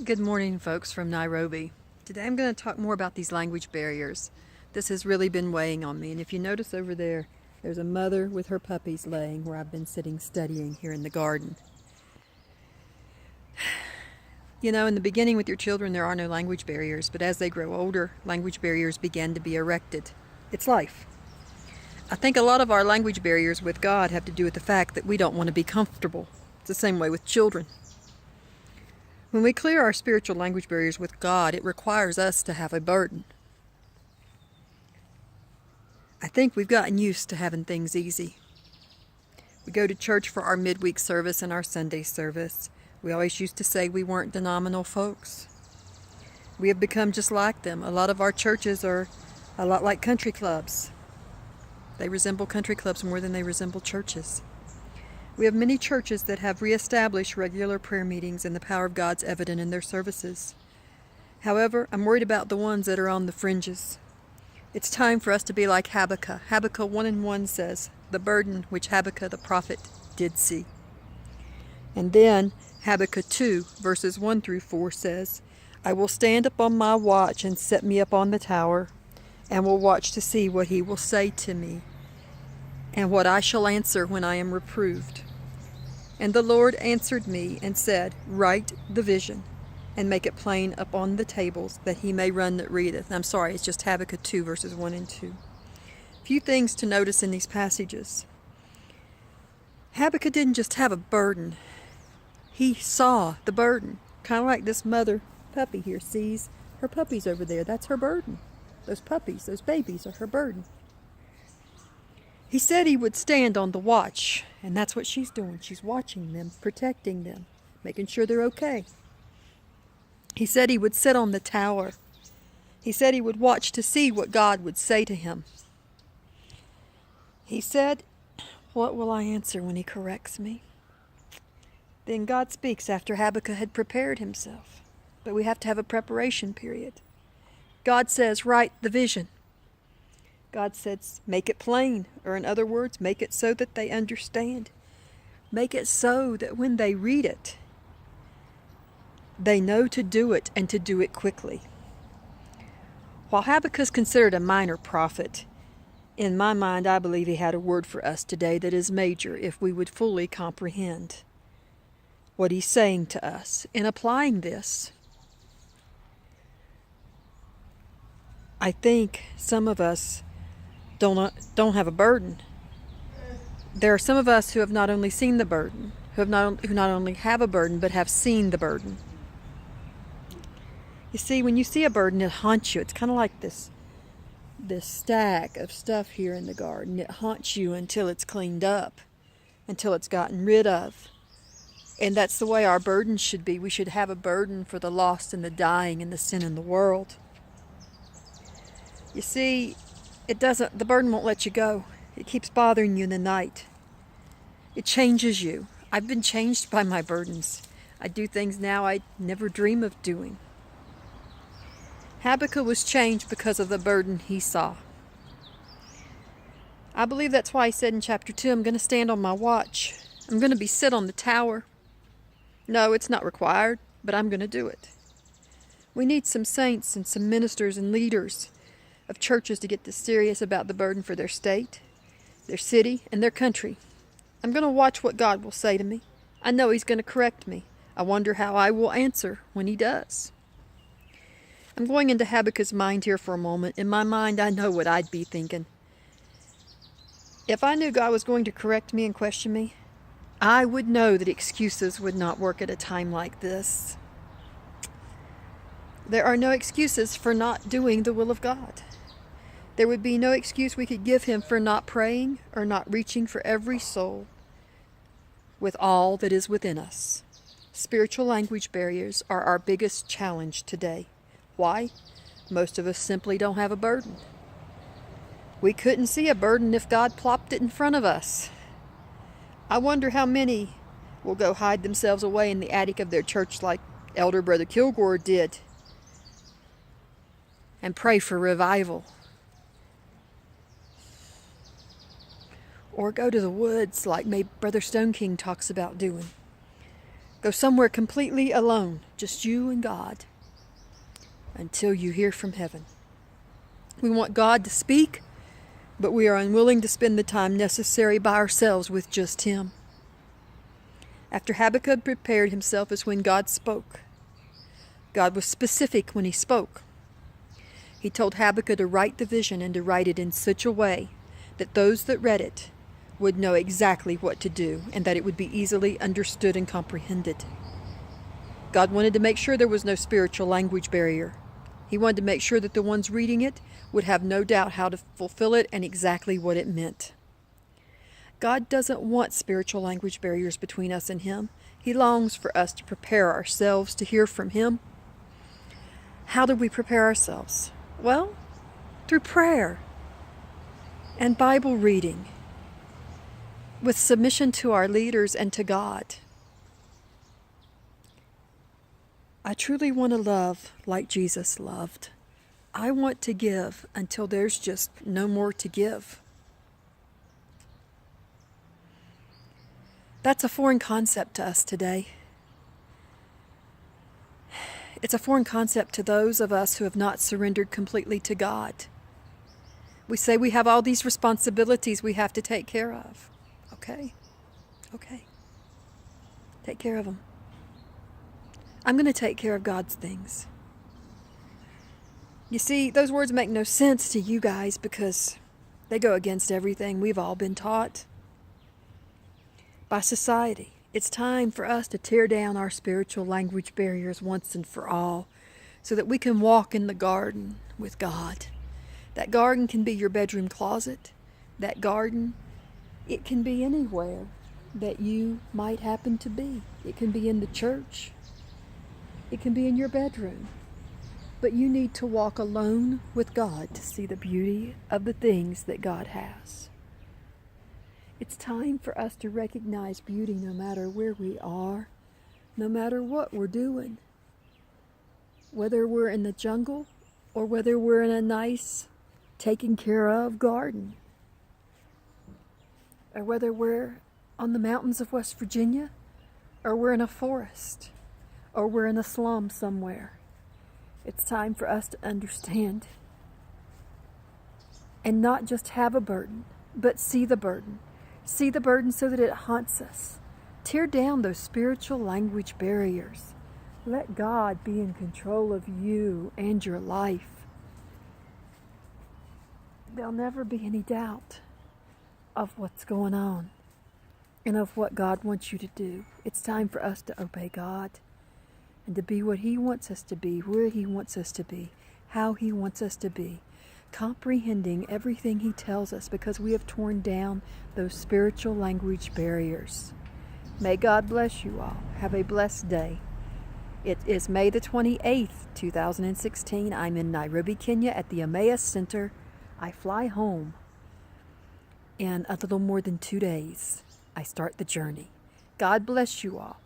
Good morning, folks from Nairobi. Today I'm going to talk more about these language barriers. This has really been weighing on me, and if you notice over there, there's a mother with her puppies laying where I've been sitting studying here in the garden. You know, in the beginning with your children there are no language barriers, but as they grow older, language barriers begin to be erected. It's life. I think a lot of our language barriers with God have to do with the fact that we don't want to be comfortable. It's the same way with children. When we clear our spiritual language barriers with God, it requires us to have a burden. I think we've gotten used to having things easy. We go to church for our midweek service and our Sunday service. We always used to say we weren't denominational folks. We have become just like them. A lot of our churches are a lot like country clubs. They resemble country clubs more than they resemble churches. We have many churches that have reestablished regular prayer meetings, and the power of God's evident in their services. However, I'm worried about the ones that are on the fringes. It's time for us to be like Habakkuk. Habakkuk 1:1 says, "The burden which Habakkuk the prophet did see." And then Habakkuk 2, verses 1 through 4 says, "I will stand up on my watch and set me up on the tower, and will watch to see what he will say to me, and what I shall answer when I am reproved. And the Lord answered me and said, Write the vision, and make it plain upon the tables, that he may run that readeth." I'm sorry, it's just Habakkuk 2, verses 1 and 2. Few things to notice in these passages. Habakkuk didn't just have a burden. He saw the burden. Kind of like this mother puppy here sees her puppies over there. That's her burden. Those puppies, those babies are her burden. He said he would stand on the watch, and that's what she's doing. She's watching them, protecting them, making sure they're okay. He said he would sit on the tower. He said he would watch to see what God would say to him. He said, "What will I answer when he corrects me?" Then God speaks after Habakkuk had prepared himself. But we have to have a preparation period. God says, "Write the vision." God says, "Make it plain," or in other words, make it so that they understand. Make it so that when they read it, they know to do it and to do it quickly. While Habakkuk is considered a minor prophet, in my mind I believe he had a word for us today that is major if we would fully comprehend what he's saying to us. In applying this, I think some of us don't have a burden. There are some of us who have not only seen the burden, who not only have a burden, but have seen the burden. You see, when you see a burden, it haunts you. It's kind of like this stack of stuff here in the garden. It haunts you until it's cleaned up, until it's gotten rid of. And that's the way our burden should be. We should have a burden for the lost and the dying and the sin in the world. You see, the burden won't let you go. It keeps bothering you in the night. It changes you. I've been changed by my burdens. I do things now I never dream of doing. Habakkuk was changed because of the burden he saw. I believe that's why he said in chapter 2, "I'm going to stand on my watch. I'm going to be sit on the tower." No, it's not required, but I'm going to do it. We need some saints and some ministers and leaders of churches to get this serious about the burden for their state, their city, and their country. I'm going to watch what God will say to me. I know he's going to correct me. I wonder how I will answer when he does. I'm going into Habakkuk's mind here for a moment. In my mind, I know what I'd be thinking. If I knew God was going to correct me and question me, I would know that excuses would not work at a time like this. There are no excuses for not doing the will of God. There would be no excuse we could give him for not praying or not reaching for every soul with all that is within us. Spiritual language barriers are our biggest challenge today. Why? Most of us simply don't have a burden. We couldn't see a burden if God plopped it in front of us. I wonder how many will go hide themselves away in the attic of their church like Elder Brother Kilgore did and pray for revival. Or go to the woods like maybe Brother Stone King talks about doing. Go somewhere completely alone, just you and God, until you hear from heaven. We want God to speak, but we are unwilling to spend the time necessary by ourselves with just Him. After Habakkuk prepared himself is when God spoke. God was specific when He spoke. He told Habakkuk to write the vision and to write it in such a way that those that read it would know exactly what to do and that it would be easily understood and comprehended. God wanted to make sure there was no spiritual language barrier. He wanted to make sure that the ones reading it would have no doubt how to fulfill it and exactly what it meant. God doesn't want spiritual language barriers between us and Him. He longs for us to prepare ourselves to hear from Him. How do we prepare ourselves? Well, through prayer and Bible reading, with submission to our leaders and to God. I truly want to love like Jesus loved. I want to give until there's just no more to give. That's a foreign concept to us today. It's a foreign concept to those of us who have not surrendered completely to God. We say we have all these responsibilities we have to take care of. Okay. Take care of them. I'm going to take care of God's things. You see, those words make no sense to you guys because they go against everything we've all been taught by society. It's time for us to tear down our spiritual language barriers once and for all so that we can walk in the garden with God. That garden can be your bedroom closet. That garden, it can be anywhere that you might happen to be. It can be in the church. It can be in your bedroom. But you need to walk alone with God to see the beauty of the things that God has. It's time for us to recognize beauty no matter where we are, no matter what we're doing. Whether we're in the jungle or whether we're in a nice, taken care of garden. Or whether we're on the mountains of West Virginia or we're in a forest or we're in a slum somewhere. It's time for us to understand and not just have a burden, but see the burden. See the burden so that it haunts us. Tear down those spiritual language barriers. Let God be in control of you and your life. There'll never be any doubt of what's going on and of what God wants you to do. It's time for us to obey God and to be what He wants us to be, where He wants us to be, how He wants us to be, comprehending everything He tells us because we have torn down those spiritual language barriers. May God bless you all. Have a blessed day. It is May the 28th, 2016. I'm in Nairobi, Kenya at the Emmaus Center. I fly home in a little more than 2 days. I start the journey. God bless you all.